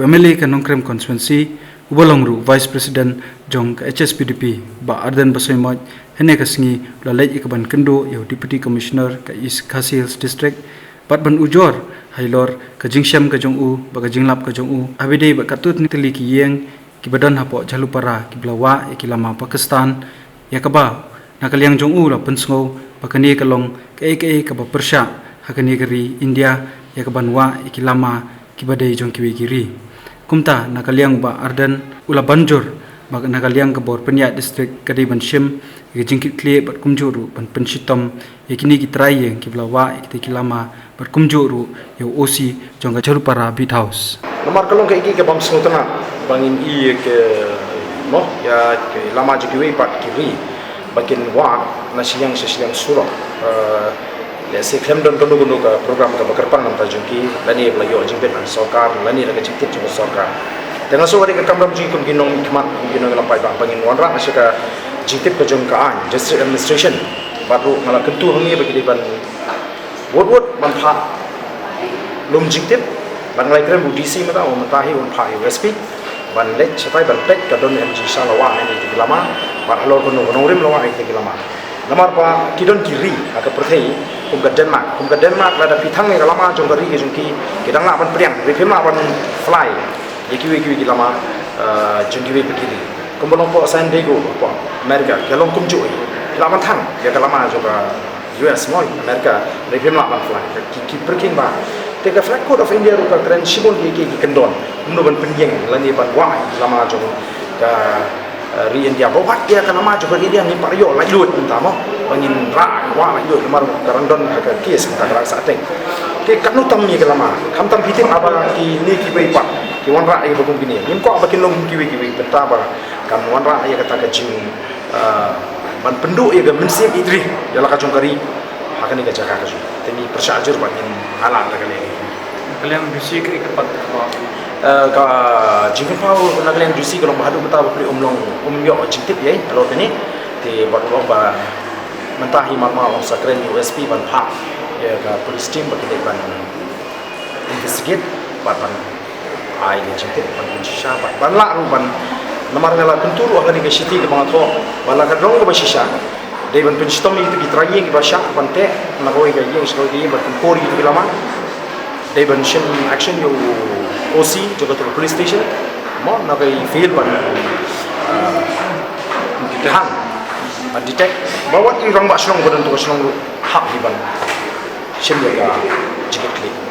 MLA ka Nongkrem constituency ubalongru Vice President jong ka HSPDP ba Arden Basoimoj hene ka singi lalai ikaban kendo yo Deputy Commissioner ka East Khasi Hills District bat ban ujor hailor ka jingsham ka jong u ba ka jinglap ka jong u abide ba katut ni teli ki yeng ki badan hapo jalupara ki blawa ki lama Pakistan ya ka ba nakaliang jong u la pensngo ba kani ka long ka ba persha hakani gari India ya ka banwa ki lama ki badai jong ki giri kumta nakaliang ba Arden ula banjur ba nakaliang ka bor penya district kadi ban shim ki jingkit kle bat kumjuru ban penshitom yakini ki traye ki blawa ki lama bat kumjuru yo OC jong ka jalupara bit house nomor kalong ka iki ka bang snutana bangin i ke no ya ke lama jikiwe pat kiri bakin wa na siang sura le se klem don kono ka program ka bakarpan nam ta jungki lani blayo jingbet an sarkar lani la ka jingkit jong sarkar dengan so wari ka kamram ji kum ginong khmat ginong lampai bang bangin wanra asaka jingkit ka jong ka an district administration baru ngala kentu hami bagi ban wot ban pha lum jingkit ban lai krem DC mata o matahi on pha USP ban lek chatai ban plek ka don MG salawa ni ti lama ban alor kono rim lawa ti lama lamar pa kidon kiri aka perthei kum ka Denmark la da pitang ni lama jong gari ke jongki kidang la ban priang rifim la ban fly yekiwe ki lama jongki we pikiri kum bolong po San Diego po America kelong kum joi la ban thang ya ka lama juga US moi America rifim la ban fly ki perking ba te ka flag code of India ru ka kren shibon ki kendon no ban penjeng lani ban wa lama jong ka ri India bawa dia kan nama juga dia ni pario la lut entamo bangin ra wa la lut mar karandon ka kes ka ra sa teng ke kanu tam mi lama kam tam pitim aba ki ni ki bai pa ki wan ra ai bagum gini nim ko aba ki long ki wi beta ba kam wan ra ai kata ka jing ban pendu ya ga mensim idri ya la ka jong kari hakani ka jaga ka ju teni persajur bangin alat la kali kalian bisi kri ka pat ka jingkit pau nakalian dusi kalau bahadu beta beri umyo jingkit ye kalau ini ti baru ba mentahi mama on sakren USP ban pa ya ka police team bagi ban investigate ban ai ni jingkit ban shisha ban la ru ban namar ngala kunturu agani ke city ke bangatho bala ka dong ba shisha dei ban penstom itu gitraye ki basha ban te nagoi ga yeng shlo gi ban kori ki lama dei ban shim action yo OC juga tu police station, mau nak field ban ditahan, ban detect, bawa orang bak selong badan tu selong hak di ban, sini juga jika klik.